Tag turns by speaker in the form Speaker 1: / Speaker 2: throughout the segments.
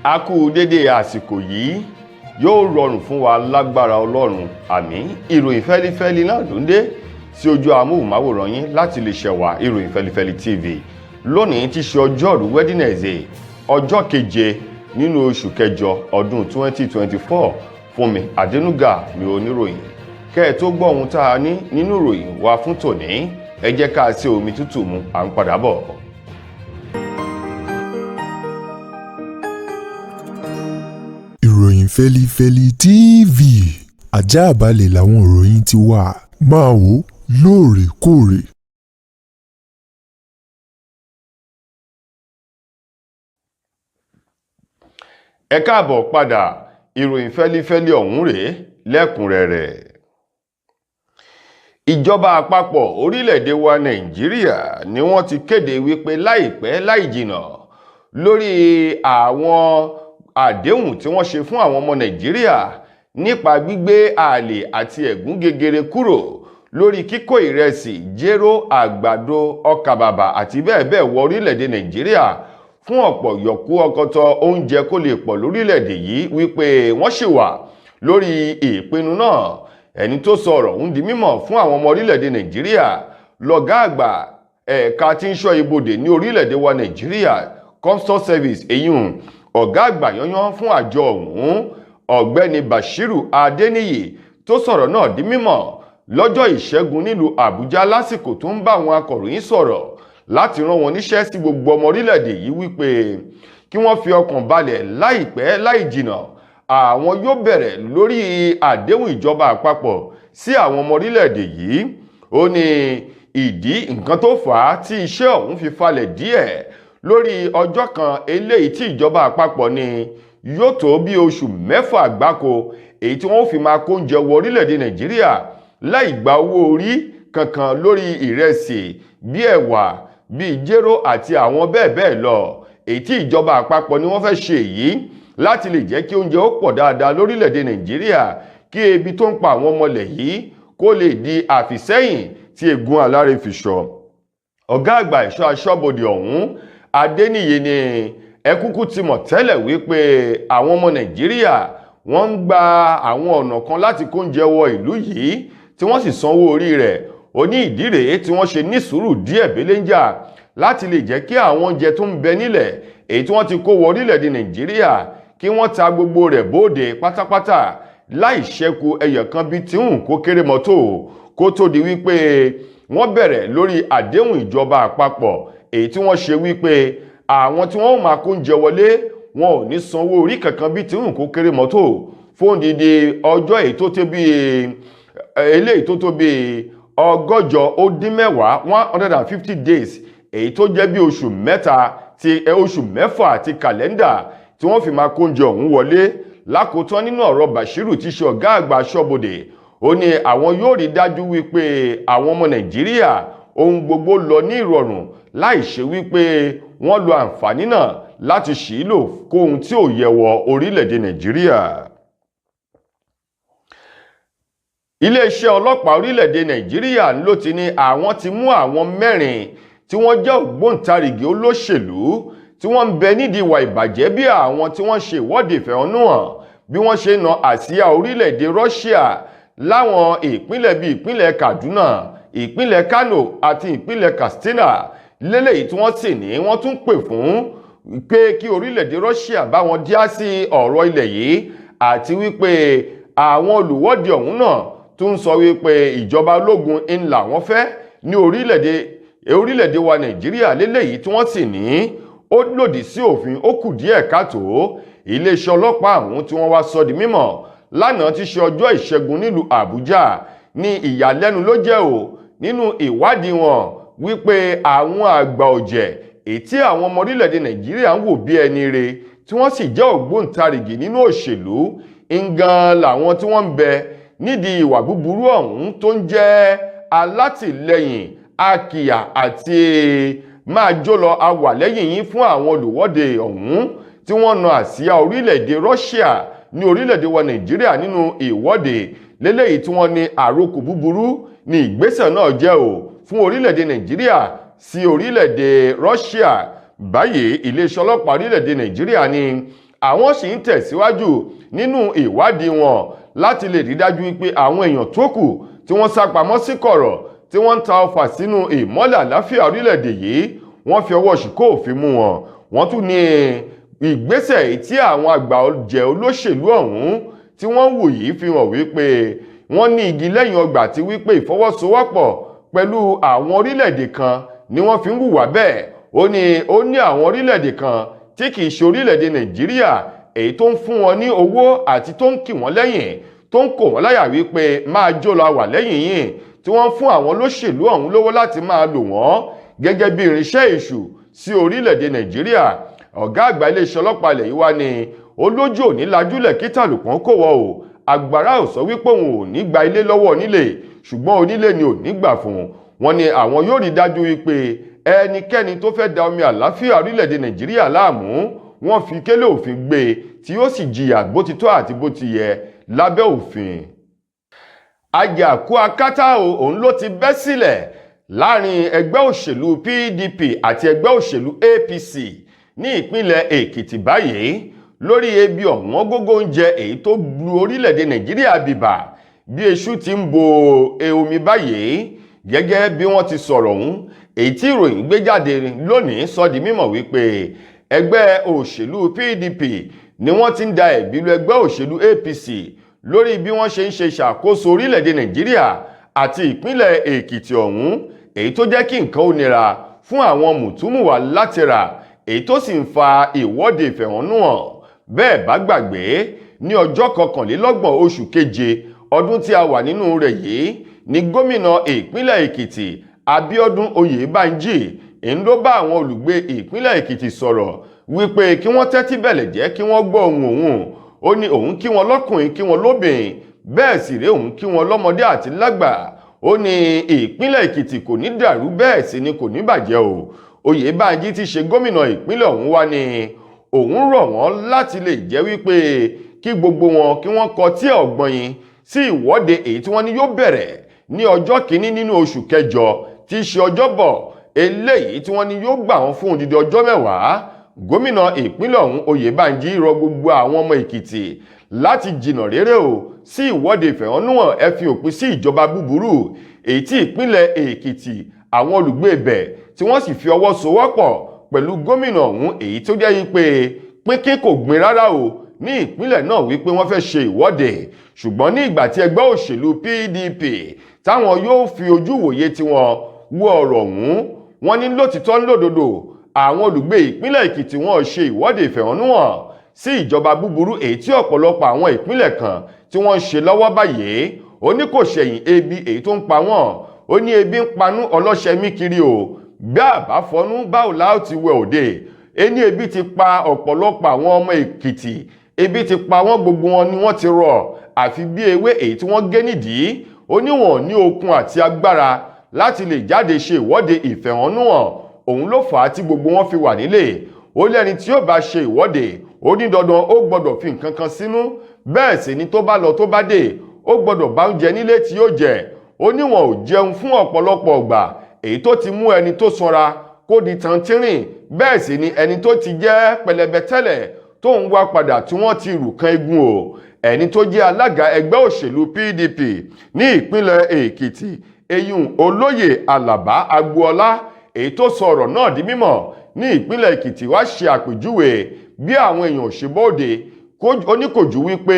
Speaker 1: A kú dédé àsìkò yìí, yóò rọrùn fún wa lágbára Ọlọ́run. Àmín. Ìròyìn fẹ́lifẹ́li náà ló ń dé sí ojú amóhùnmáwòrán yín láti lè ṣẹ̀wá ìròyìn fẹ́lifẹ́li TV. Lónìí tí ṣe ọjọ́rú Wednesday, ọjọ́ keje nínú oṣù kẹjọ ọdún 2024. Fúnmi Adénúgà ni oníròyìn. Kẹ́ ẹ tó gbọ́ ohun tá a ní nínú ìròyìn wa fún tòní, ẹ jẹ́ ká ṣe omi tútù mu, à ń padà bọ̀.
Speaker 2: Ìròyìn fẹ́lifẹ́li TV, àjààbálẹ̀ làwọn ìròyìn ti wà, máa wò lóòrèkóòrè.
Speaker 1: Ẹ káàbọ̀ padà, ìròyìn fẹ́lifẹ́li ọ̀hún rèé lẹ́kùnrẹ́rẹ́. Ìjọba àpapọ̀ orílẹ̀-èdè wa Nàìjíríà ni wọ́n ti kéde wípé láìpẹ́ láì jìnnà lórí àwọn àdéhùn tí wọ́n ṣe fún àwọn ọmọ Nàìjíríà nípa gbígbé ààlè àti ẹ̀gún gegere kúrò lórí kíkó ìrẹsì, jéró, àgbàdo, ọkà bàbà àti bẹ́ẹ̀ bẹ́ẹ̀ wọ orílẹ̀-èdè Nàìjíríà fún ọ̀pọ̀ yọ̀kú ọkọtọ oúnjẹ kó lè pọ̀ lórílẹ̀-èdè yìí, wípé wọ́n ṣì wà lórí ìpinnu náà. Ẹni tó sọ̀rọ̀ ń di mímọ̀ fún àwọn ọmọ orílẹ̀-èdè Nàìjíríà lọ̀gá àgbà ẹ̀ka tí ń ṣọ́ ibodè ní orílẹ̀-èdè wa Nàìjíríà, Customs Service, èyún ọ̀gá àgbà yányán fún àjọ ọ̀hún, ọ̀gbẹ́ni Bashiru Adeniyi, tó sọ̀rọ̀ náà di mímọ̀ lọ́jọ́ Ìṣẹ́gun nílùú Àbújá lásìkò tó ń bá àwọn akọ̀ròyìn sọ̀rọ̀ láti rán wọn níṣẹ́ sí gbogbo ọmọ orílẹ̀-èdè yìí, wípé kí wọ́n fi ọkàn balẹ̀ láìpẹ́ láì jìnnà àwọn yóò bẹ̀rẹ̀ lórí àdéhùn ìjọba àpapọ̀ sí àwọn ọmọ orílẹ̀-èdè yìí. Ó ní ìdí nǹkan tó fà á tí iṣẹ́ ọ̀hún fi falẹ̀ díẹ̀ lórí ọjọ́ kan eléyìí tí ìjọba àpapọ̀ ní yóò tó bí oṣù 6 gbáko èyí tí wọ́n fi máa kó oúnjẹ wọ orílẹ̀-èdè Nàìjíríà láì gba owó orí kankan lórí ìrẹsì, bí ẹ̀wà, bí jéró àti àwọn bẹ́ẹ̀ bẹ́ẹ̀ lọ. Èyí tí ìjọba àpapọ̀ ni wọ́n fẹ́ ṣe èyí láti lè jẹ́ kí oúnjẹ ó pọ̀ dáadáa lórílẹ̀-èdè Nàìjíríà, kí ebi tó ń pa àwọn ọmọlẹ̀ yìí kó lè di àfìsẹ́yìn tí egun alárè fi ṣọ. Ọ̀gá àgbà ẹ̀ṣọ́ aṣọ́bodè ọ̀hún, Adéníyì, ni ẹ kúkú ti mọ̀ tẹ́lẹ̀ wípé àwọn ọmọ Nàìjíríà wọ́n ń gba àwọn ọ̀nà kan láti kó oúnjẹ wọ ìlú yìí tí wọ́n sì sanwó orí rẹ̀. Ó ní ìdí rèé tí wọ́n ṣe ní sùúrù díẹ̀ béléńjà láti lè jẹ́ kí àwọn oúnjẹ tó ń bẹ nílẹ̀ èyí tí wọ́n ti kó wọ orílẹ̀-èdè Nàìjíríà kí wọ́n ta gbogbo rẹ̀ bóde pátápátá láì ṣẹ́kù ẹyọ kan bí tí ń kó kéré mọ́tò, kó tó di wípé wọ́n bẹ̀rẹ̀ lórí àdéhùn ìjọba àpapọ̀ èyí tí wọ́n ṣe wípé àwọn tí wọ́n máa kó oúnjẹ wọlé wọn ò ní sanwó orí kankan bí tí ń kó kéré mọ́tò fún odidi ọjọ́ èyí tó tó bí eléyìí tó tó bí 110 150 days, èyí tó jẹ́ bí oṣù 6 ti kàlẹ́ndà tí wọ́n fi máa kóúnjẹ ọ̀hún wọlé. Lákòótán nínú ọ̀rọ̀ Bashiru tí ṣe ọ̀gá àgbà aṣọ́bodè, ó ní àwọn yóò rí dájú wípé àwọn ọmọ Nàìjíríà ohun gbogbo lọ ní ìrọ̀rùn láì ṣe wípé wọ́n lo àǹfààní náà láti ṣì lò kó ohun tí ò yẹ wọ orílẹ̀-èdè Nàìjíríà. Iléeṣẹ́ ọlọ́pàá orílẹ̀-èdè Nàìjíríà ló ti ní àwọn ti mú àwọn 4 tí wọ́n jẹ́ ògbóǹtarìgì olóṣèlú tí wọ́n ń bẹ nídìí ìwà ìbàjẹ́, bí àwọn tí wọ́n ṣe ìwọ́de ìfẹ̀hónúhàn bí wọ́n ṣe na àsíá orílẹ̀-èdè Russia láwọn ìpínlẹ̀ bíi ìpínlẹ̀ Kaduna, ìpínlẹ̀ Kano àti ìpínlẹ̀ Katsina, lélẹ́yìí tí wọ́n sì ní wọ́n tún pè fún pé kí orílẹ̀-èdè Russia bá wọn dá sí ọ̀rọ̀ ilẹ̀ yìí, àti wípé àwọn olùwọ́de ọ̀hún náà tún sọ wípé ìjọba ológun ńlá wọn fẹ́ ní orílẹ̀-èdè wa Nàìjíríà, lélẹ́yìí tí wọ́n sì ní ó lòdì sí òfin, ó kù díẹ̀ káàtó. Iléeṣẹ́ ọlọ́pàá ọ̀hún tí wọ́n wá sọ di mímọ̀ lánàá tí ṣe ọjọ́ Ìṣẹ́gun nílùú Àbújá ní ìyàlẹ́nu ló jẹ́ nínú ìwádìí wọn wípé àwọn àgbà ọ̀jẹ̀ èyí tí àwọn ọmọ orílẹ̀-èdè Nàìjíríà ń wò bí ẹni re tí wọ́n sì jẹ́ ògbóǹtarìgì nínú òṣèlú ngan làwọn tí wọ́n ń bẹ nídìí ìwà búburú ọ̀hún, tó ń jẹ́ alátìlẹyìn, akìyà àti máa jó lọ awà lẹ́yìn yín fún àwọn olùwọ́de ọ̀hún tí wọ́n na àsíá orílẹ̀-èdè Russia ní orílẹ̀-èdè wa Nàìjíríà nínú ìwọ́de, lélẹ́yìí tí wọ́n ní àrokò búburú ní ìgbésẹ̀ náà jẹ́ fún orílẹ̀-èdè Nàìjíríà sí orílẹ̀-èdè Russia. Báyìí iléeṣẹ́ ọlọ́pàá orílẹ̀-èdè Nàìjíríà ní àwọn sì ń tẹ̀síwájú nínú ìwádìí wọn láti lè rí dájú wípé àwọn èèyàn tó kù tí wọ́n sá pamọ́ sí kọ̀rọ̀ tí wọ́n ń ta ọfà sínú ìmọ́lẹ̀ àláfíà orílẹ̀-èdè yìí wọ́n fi ọwọ́ ṣìkò òfin mú wọn. wọ́n tún ní ìgbésẹ̀ tí àwọn àgbà ọ̀jẹ̀ olóṣèlú ọ̀hún tí wọ́n wù yìí fi hàn wípé wọ́n ní igi lẹ́yìn ọgbà tí wípé ìfọwọ́sowọ́pọ̀ pẹ̀lú àwọn orílẹ̀-èdè kan ni wọ́n fi ń hùwà bẹ́ẹ̀. ó ní àwọn orílẹ̀-èdè kan tí kìí ṣe orílẹ̀-èdè Nàìjíríà èyí tó ń fún wọn ní owó àti tó ń kì wọ́n lẹ́yìn tó ń kò wọ́n láyà wípé máa jó la wà lẹ́yìn yìí tí wọ́n ń fún àwọn olóṣèlú ọ̀hún lówó láti máa lò wọ́n gẹ́gẹ́ bí irinṣẹ́ èṣù sí orílẹ̀-èdè Nàìjíríà. ọ̀gá àgbà iléeṣẹ́ ọlọ́pàá ilẹ̀ yìí wá ní olójú òní lajúlẹ̀ kí tàlùpọ̀n kò wọ́ o agbára ò sọ wípé òun ò ní gba ilé lọ́wọ́ onílé ṣùgbọ́n onílé ni ò ní gbà fún wọn ni àwọn yóò rí dájú wípé ẹnikẹ́ni tó fẹ́ da omi àláfíà orílẹ̀-èdè Nàìjíríà láàmú wọ́n fi kélé òfin gbé tí yóò sì jìyà bó ti tọ́ àti bó ti yẹ lábẹ́ òfin. àjàkú akátá òun ló ti bẹ́ sílẹ̀ láàrin ẹgbẹ́ òṣèlú PDP àti ẹgbẹ́ òṣèlú APC ní ìpínlẹ̀ Èkìtì báyìí lórí ebi ọ̀wọ́n gógó oúnjẹ èyí tó lu orílẹ̀-èdè Nàìjíríà bìbà bí eṣú ti ń bo omi báyìí gẹ́gẹ́ bí wọ́n ti sọ̀rọ̀ ọ̀hún èyí tí ìròyìn gbé jáde lónìí sọ di mímọ̀ wípé ẹgbẹ́ òṣèlú PDP ni wọ́n ti ń da ẹ̀bi lu ẹgbẹ́ òṣèlú APC lórí bí wọ́n ṣe ń ṣe ṣàkóso orílẹ̀-èdè Nàìjíríà àti ìpínlẹ̀ Èkìtì ọ̀hún èyí tó jẹ́ kí nǹkan ó nira fún àwọn mùtúmùwà láti rà èyí tó sì ń fa ìwọ́de ìfẹ̀hónúhàn. bẹ́ẹ̀ bá gbàgbé ní ọjọ́ 21 oṣù keje ọdún tí a wà nínú rẹ̀ yìí ni gómìnà ìpínlẹ̀ Èkìtì Abíọ́dún Oyèbánjí ń ló bá àwọn olùgbé ìpínlẹ̀ Èkìtì sọ̀rọ̀ wípé kí wọ́n tẹ́tí bẹ̀lẹ̀ jẹ́ kí wọ́n gbọ́ ohùn òun. ó ní òun kí wọn lọ́kùnrin kí wọn lóbìnrin bẹ́ẹ̀ sì rèé òun kí wọn lọ́mọdé àti lágbà. ó ní ìpínlẹ̀ Èkìtì kò ní dàrú bẹ́ẹ̀ sì ni kò ní bàjẹ́ o. Oyèbánjí ti ṣe gómìnà ìpínlẹ̀ ọ̀hún wá ní òun rọ̀ wọ́n láti lè jẹ́ wípé kí gbogbo wọn kí wọ́n kọtí ọ̀gbọ̀nyìn sí ìwọ́de èyí tí wọ́n ní yóò bẹ̀rẹ̀ ní ọjọ́ kìíní nínú oṣù kẹjọ tí í ṣe ọjọ́bọ̀ eléyìí tí wọ́n ní yóò gbà wọ́n fún odidi ọjọ́ 10. gómìnà ìpínlẹ̀ ọ̀hún Oyèbánjí rọ gbogbo àwọn ọmọ Èkìtì láti jìnnà réré o sí ìwọ́de ìfẹ̀hónúhàn ẹ fi òpin sí ìjọba búburú èyí tí ìpínlẹ̀ Èkìtì àwọn olùgbé ibẹ̀ tí wọ́n sì fi ọwọ́ sowọ́pọ̀ pẹ̀lú gómìnà ọ̀hún èyí tó jẹ́ wípé pínpín kò gbin rárá o ní ìpínlẹ̀ náà wípé wọ́n fẹ́ ṣe ìwọ́de ṣùgbọ́n ní ìgbà tí ẹgbẹ́ òṣèlú PDP táwọn yóò fi ojú wòye tiwọn wo ọ̀rọ̀ ọ̀hún wọ́n ní lótìtọ́ lódodo àwọn olùgbé ìpínlẹ̀ Èkìtì wọn ṣe ìwọ́de ìfẹ̀hónúhàn sí ìjọba búburú èyí tí ọ̀pọ̀lọpọ̀ àwọn ìpínlẹ̀ kan tí wọ́n ń ṣe lọ́wọ́ báyìí. ó ní kò ṣẹ̀yìn ebi èyí tó ń pa wọ́n. ó ní ebi ń panú ọlọ́ṣẹ́ mí kiri o bí àbá fọnú báwo láò ti wẹ òde. ẹni ebi ti pa ọ̀pọ̀lọpọ̀ àwọn ọmọ Èkìtì ebi ti pa wọ́n gbogbo wọn ni wọ́n ti rọ̀ àfi bí ewé èyí tí wọ́n gé nídìí. ó ní wọn ní okun àti agbára láti lè jáde ṣe ìwọ́de ìfẹ̀hónúhàn òun ló fà á tí gbogbo wọn fi wà nílé. ó lẹ́ni tí yóò bá ṣe ìwọ́de ó ní dandan ó gbọ́dọ̀ fi nǹkan kan sínú bẹ́ẹ̀ sì ni tó bá lọ tó bá dé ó gbọ́dọ̀ bá oúnjẹ nílé tí yóò jẹ. ó ní wọn ò jẹun fún ọ̀pọ̀lọpọ̀ ọgbà èyí tó ti mú ẹni tó sanra kó di tàntírìn bẹ́ẹ̀ sì ni ẹni tó ti jẹ́ pẹlẹbẹ tẹ́lẹ̀ tó ń wá padà tí wọ́n ti rù kan igun o. ẹni tó jẹ́ alága ẹgbẹ́ òṣèlú PDP ní ìpínlẹ̀ Èkìtì eyín olóyè Àlàbá Agboola èyí tó sọ ọ̀rọ̀ náà di mímọ̀ ní ìpínlẹ̀ Èkìtì wá ṣe àpèjúwe bí àwọn èèyàn ò ṣe bóde oníkòjú wípé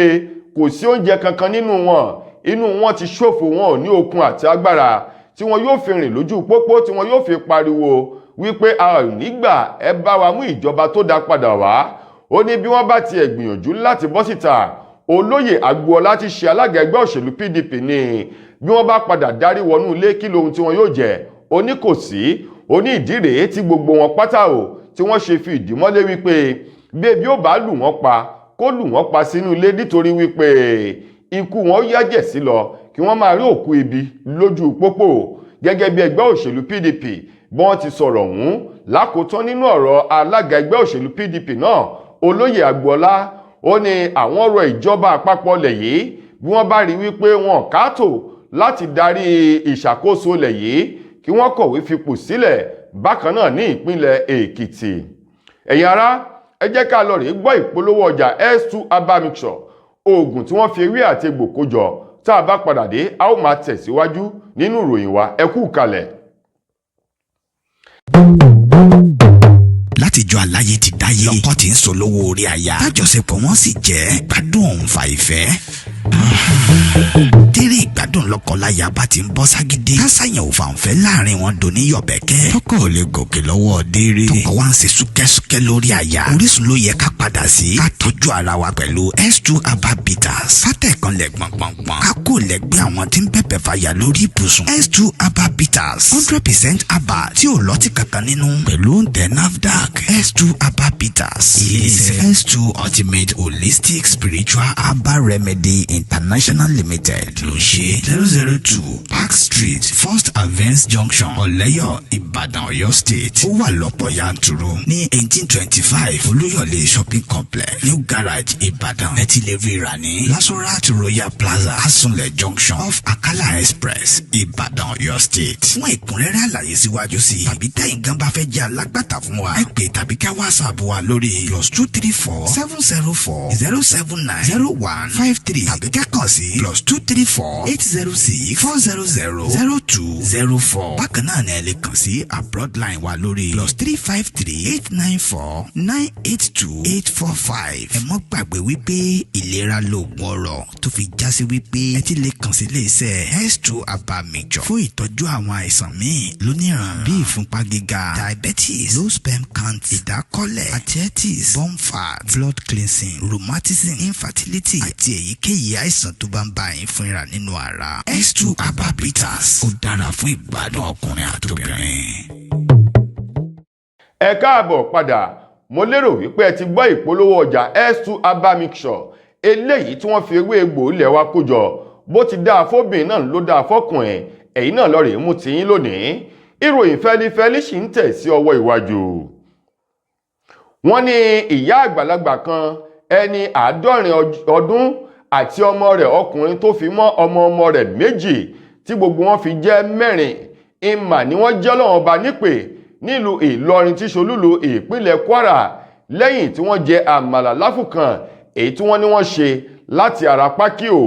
Speaker 1: kò sí oúnjẹ kankan nínú wọn inú wọn ti ṣòfò wọn ò ní okun àti agbára tí wọn yóò fi rìn lójú pópó tí wọn yóò fi pariwo wípé a ò ní gbà ẹ bá wa mú ìjọba tó dá padà wá. ó ní bí wọ́n bá tiẹ̀ gbìyànjú láti bọ́ síta olóyè Agboola ti ṣe alága ẹgbẹ́ òṣèlú PDP ní bí wọ́n bá padà darí wọnú ilé kí lohun tí wọn yóò jẹ. ó ní kò sí ó ní ìdí rèé tí gbogbo wọn pátá o tí wọ́n ṣe fi ìdí mọ́lé wípé bí ebi ó bá lù wọ́n pa kó lù wọ́n pa sínú ilé nítorí wípé ikú wọn yájẹ̀ sí lọ kí wọ́n máa rí òkú ibi lójú pópó gẹ́gẹ́ bí ẹgbẹ́ òṣèlú PDP bí wọ́n ti sọ̀rọ̀ ọ̀hún. lákòótán nínú ọ̀rọ̀ alága ẹgbẹ́ òṣèlú PDP náà olóyè Agboola ó ní àwọn ọ̀rọ̀ ìjọba àpapọ̀ lẹ̀ yìí bí wọ́n bá rí wípé wọn káàtó láti darí ìṣàkóso lẹ̀ yìí kí wọ́n kọ̀wé fipò sílẹ̀ bákan náà ní ìpínlẹ̀ Èkìtì. ẹ̀yin ará ẹ jẹ́ ká lọ rèé gbọ́ ìpolówó ọjà S2 herbal mixture, oògùn tí wọ́n fi ewé àti egbò kó jọ. Tá a bá padà dé, a ó máa tẹ̀síwájú nínú ìròyìn wa. Ẹ kú kalẹ̀.
Speaker 3: látijọ́ aláyé ti dáyé lọ́kọ tí ń sọ lówó orí aya tájọṣepọ̀ wọn sì jẹ́ ìgbádùn òun fa ìfẹ́. tẹ́rẹ̀ ìgbádùn lọ́kọláya bá ti ń bọ́ ságídé kásáyàn ò fàǹfẹ́ láàrin wọn dòní yọ̀bẹ̀kẹ́ tọkọ ò lè gòkè lọ́wọ́ déré tọkọ wa ń ṣe súkẹ́súkẹ́ lórí aya. Orísun ló yẹ ká padà sí ká tọ́jú ara wa pẹ̀lú S2 herbal bitters. sátẹ̀kan lẹ̀ gbọ̀ngbọ̀ngbọ̀n ká kó lẹ́gbẹ́ àwọn tí ń bẹ̀bẹ̀ fàyà lórí ibùsùn. S2 herbal bitters 100% herbal tí ò lọ́tì kankan nínú pẹ̀lú oúnjẹ NAFDAC. S2 herbal bitters ilé-iṣẹ́ S2 ultimate holistic spiritual herbal remedy international limited ló ṣe 002 Park Street First Avance Junction Ọ̀lẹ́yọ̀ Ìbàdàn Ọ̀yọ́ State. ó wà lọ́pọ̀ yanturu ní 1825 Olúyọ̀lé shopping complex New Garage Ìbàdàn. ẹ ti lè rí rà ní Lasorat Royal Plaza Asunlẹ̀ Junction off Akala Express Ìbàdàn Ọ̀yọ́ State. fún ẹ̀kúnrẹ́rẹ́ àlàyé síwájú sí tàbí tẹ̀yin gan bá fẹ́ jẹ́ alágbàtà fún wa ẹ pè tàbí ká WhatsApp wa lórí +234 704 079 0153 tàbí kẹ́kàn sí +234 806 400 0204. bákan náà ni ẹ lè kàn sí abroad line wa lórí +353 894 982 845. ẹ mọ́ gbàgbé wípé ìlera lóògùn ọrọ̀ tó fi já sí wípé ẹ ti lè kàn sí iléeṣẹ́ S2 herbal mixture fún ìtọ́jú àwọn àìsàn míì lóníran bíi ìfúnpá gíga, diabetes, low sperm count, ìdákọ́lẹ̀, arthritis, bone fat, blood cleansing, rheumatism, infertility àti èyíkéyìí àìsàn tó bá ń bá yín fúnra nínú ara. S2 herbal bitters ó dára fún ìgbádùn ọkùnrin àtobìnrin.
Speaker 1: Ẹ káàbọ̀ padà. Mo lérò wípé ẹ ti gbọ́ ìpolówó ọjà S2 herbal mixture, eléyìí tí wọ́n fi ewé egbò ilẹ̀ wa kó jọ. Bó ti dáa fóbìnrin náà ló dáa fọ́kùnrin. Ẹ̀yin náà lọ rèé mú tiyín lónìí. Ìròyìn fẹ́lifẹ́li sì ń tẹ̀ sí ọwọ́ iwájú. Wọ́n ní ìyá àgbàlagbà kan ẹni 70 ọdún àti ọmọ rẹ̀ ọkùnrin tó fi mọ́ ọmọ rẹ̀ méjì tí gbogbo wọn fi jẹ́ mẹ́rin ìmà ni wọ́n jẹ́ Ọlọ́run ọba nípè nílùú Ìlọrin tí ṣolúlu ìpínlẹ̀ Kwara lẹ́yìn tí wọ́n jẹ àmàlà láfùkàn èyí tí wọ́n ní wọ́n ṣe láti ara pákí o.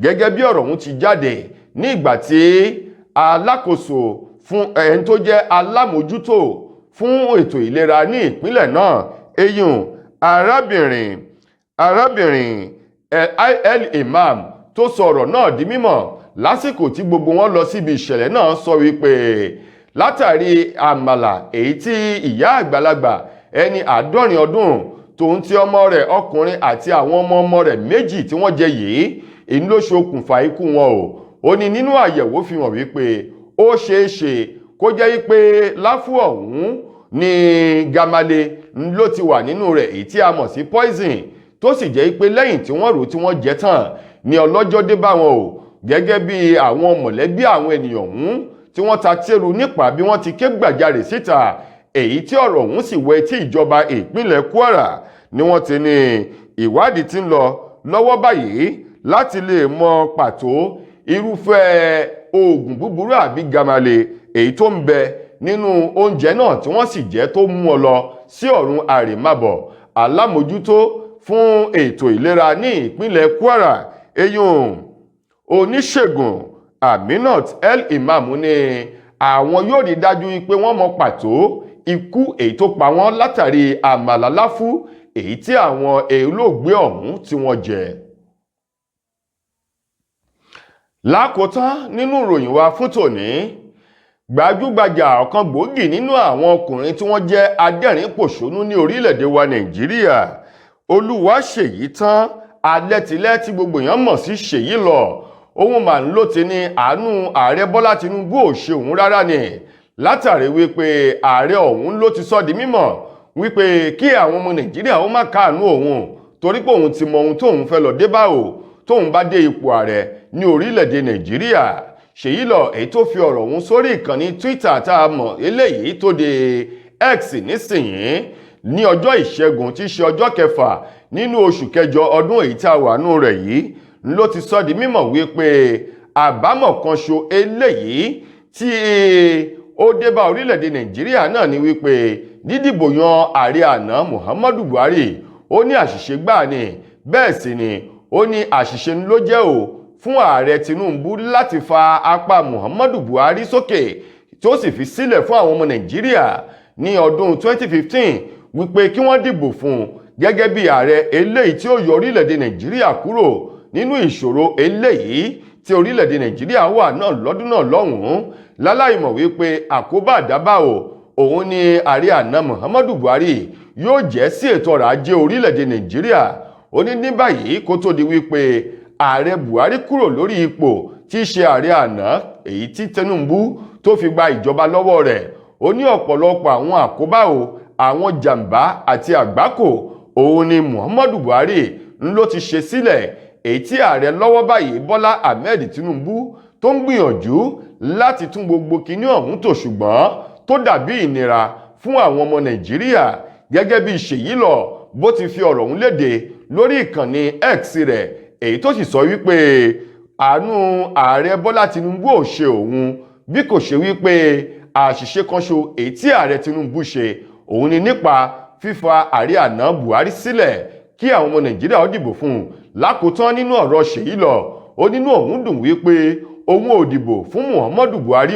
Speaker 1: Gẹ́gẹ́ bí ọ̀rọ̀ ọ̀hún ti jáde ní ìgbà tí alákòóso fún ẹni tó jẹ́ alámòjútó fún ètò ìlera ní ìpínlẹ̀ náà eyín arábìnrin El Imam tó sọ̀rọ̀ náà di mímọ̀ lásìkò tí gbogbo wọn lọ síbi ìṣẹ̀lẹ̀ náà sọ wípé látàrí àmàlà èyí tí ìyá àgbàlagbà ẹni 70 ọdún tòun ti ọmọ rẹ̀ ọkùnrin àti àwọn ọmọ rẹ̀ méjì tí wọ́n jẹ yìí èyí ló ṣokùnfà ikú wọn o. ó ní nínú àyẹ̀wò fi hàn wípé ó ṣeéṣe kó jẹ́ wípé láfù ọ̀hún ní gamale ló ti wà nínú rẹ̀ èyí tí a mọ̀ sí poison tó sì jẹ́ wípé lẹ́yìn tí wọ́n rò tí wọ́n jẹ tán ní ọlọ́jọ́ dé bá wọn o. gẹ́gẹ́ bí àwọn mọ̀lẹ́bí àwọn ènìyàn ọ̀hún tí wọ́n ta tẹ́rù nípa bí wọ́n ti ké gbàjarè síta èyí tí ọ̀rọ̀ ọ̀hún sì wọ etí ìjọba ìpínlẹ̀ Kwara ni wọ́n ti ní ìwádìí tí ń lọ lọ́wọ́ báyìí láti lè mọ pàtó irúfẹ́ oògùn búburú àbí gamale èyí tó ń bẹ nínú oúnjẹ náà tí wọ́n sì jẹ́ tó mú ọ lọ sí ọ̀run àrèmábọ̀. alámòjútó fún ètò ìlera ní ìpínlẹ̀ Kwara eyín oníṣègùn Aminat El Imam ní àwọn yóò rí dájú pé wọ́n mọ pàtó ikú èyí tó pa wọ́n látàrí àmàlà láfú èyí tí àwọn olóògbé ọ̀hún tí wọ́n jẹ. Lákòótán nínú ìròyìn wa fún tòní, gbajúgbajà ọ̀kan gbòógì nínú àwọn ọkùnrin tí wọ́n jẹ́ adẹ́rìn-pòṣónú ní orílẹ̀-èdè wa Nàìjíríà, Olúwaṣèyítán Alẹ́tilẹ́ tí gbogbo èèyàn mọ̀ sí Ṣèyí lọ, òun mà ń lò ti ní àánú ààrẹ Bọ́lá Tinubu ò ṣe òun rárá ni látàrí wípé ààrẹ ọ̀hún ló ti sọ di mímọ̀ wípé kí àwọn ọmọ Nàìjíríà ó má káàánú òun torí pé òun ti mọ ohun tóun fẹ́ lọ dé bá o tóun bá dé ipò ààrẹ ní orílẹ̀-èdè Nàìjíríà. Ṣèyí lọ èyí tó fi ọ̀rọ̀ ọ̀hún sórí ìkànnì Twitter tá a mọ̀ eléyìí tó de X nísìnyí ní ọjọ́ ìṣẹ́gun tí í ṣe ọjọ́ kẹfà nínú oṣù kẹjọ ọdún èyí tá a wà nù rẹ̀ yìí ló ti sọ di mímọ̀ wípé àbámọ̀ kan ṣo eléyìí tí ó dé bá orílẹ̀-èdè Nàìjíríà náà ni wípé dídìbò yan ààrẹ àná Muhammadu Buhari ó ní àṣìṣe gbáà ni, bẹ́ẹ̀ sì ni ó ní àṣìṣe ló jẹ́ o fún ààrẹ Tinubu láti fa apá Muhammadu Buhari sókè tó sì fi sílẹ̀ fún àwọn ọmọ Nàìjíríà ní ọdún 2015 wípé kí wọ́n dìbò fún gẹ́gẹ́ bí ààrẹ eléyìí tí ó yọ orílẹ̀-èdè Nàìjíríà kúrò nínú ìṣòro eléyìí tí orílẹ̀-èdè Nàìjíríà wà náà lọ́dún náà lọ́hùn-ún, láláìmọ̀ wípé àkóbá àdábà òun ni ààrẹ àná Muhammadu Buhari yóò jẹ́ sí ètò ọrọ̀ ajé orílẹ̀-èdè Nàìjíríà. Ó ní ní báyìí kó tó di wípé ààrẹ Buhari kúrò lórí ipò tí í ṣe ààrẹ àná èyí tí Tinubu tó fi gba ìjọba lọ́wọ́ rẹ̀, ó ní ọ̀pọ̀lọpọ̀ àwọn àkóbá àwọn jàǹbá àti àgbákò òun ni Muhammadu Buhari ló ti ṣe sílẹ̀, èyí tí ààrẹ lọ́wọ́ báyìí Bọ́lá Ahmed Tinubu tó ń gbìyànjú láti tún gbogbo kinní ọ̀hún tò, ṣùgbọ́n tó dàbí ìnira fún àwọn ọmọ Nàìjíríà, gẹ́gẹ́ bí Ṣèyí lọ bó ti fi ọ̀rọ̀ ọ̀hún léde lórí ìkànnì X rẹ̀, èyí tó sì sọ wípé àánú ààrẹ Bọ́lá Tinubu ò ṣe òun bí kò ṣe wípé àṣìṣe kan ṣo èyí tí ààrẹ Tinubu ṣe òun ni nípa fífa ààrẹ àná Buhari sílẹ̀ kí àwọn ọmọ Nàìjíríà ó dìbò fún un. Lákòótán nínú ọ̀rọ̀ Ṣèyí lọ, ó nínú òun dùn wípé òun ò dìbò fún Muhammadu Buhari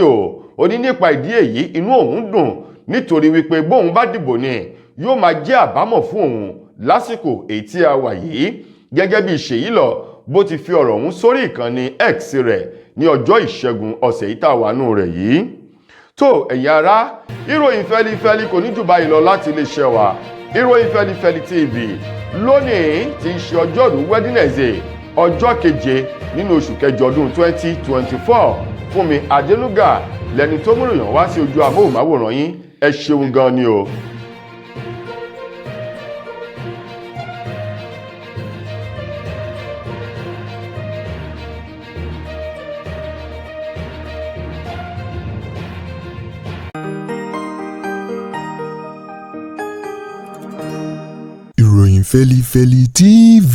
Speaker 1: ó ní nípa ìdí èyí inú òun dùn nítorí wípé bóun bá dìbò ni yóò máa jẹ́ àbámọ̀ fún òun lásìkò èyí tí a wà yìí, gẹ́gẹ́ bí Ṣèyí lọ bó ti fi ọ̀rọ̀ ọ̀hún sórí ìkànnì X rẹ̀ ní ọjọ́ ìṣẹ́gun ọ̀sẹ̀ yìí tá a wà nù rẹ̀ yìí. tó ẹ̀yin ará, ìròyìn fẹ́lifẹ́li kò ní jù báyìí lọ láti iléeṣẹ́ wa ìròyìn fẹ́lifẹ́li TV lónìí tí ń ṣe ọjọ́rú Wednesday ọjọ́ keje nínú oṣù kẹjọ ọdún 2024. Fúnmi Adénúgà lẹni tó mú ìròyìn wá sí ojú amóhùnmáwòrán yín. Ẹ ṣeun gan ni o.
Speaker 2: Ìròyìn Fẹ́lifẹ́li TV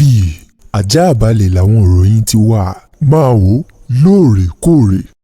Speaker 2: àjààbálẹ̀ làwọn ìròyìn ti wà, máa wò lóòrèkóòrè.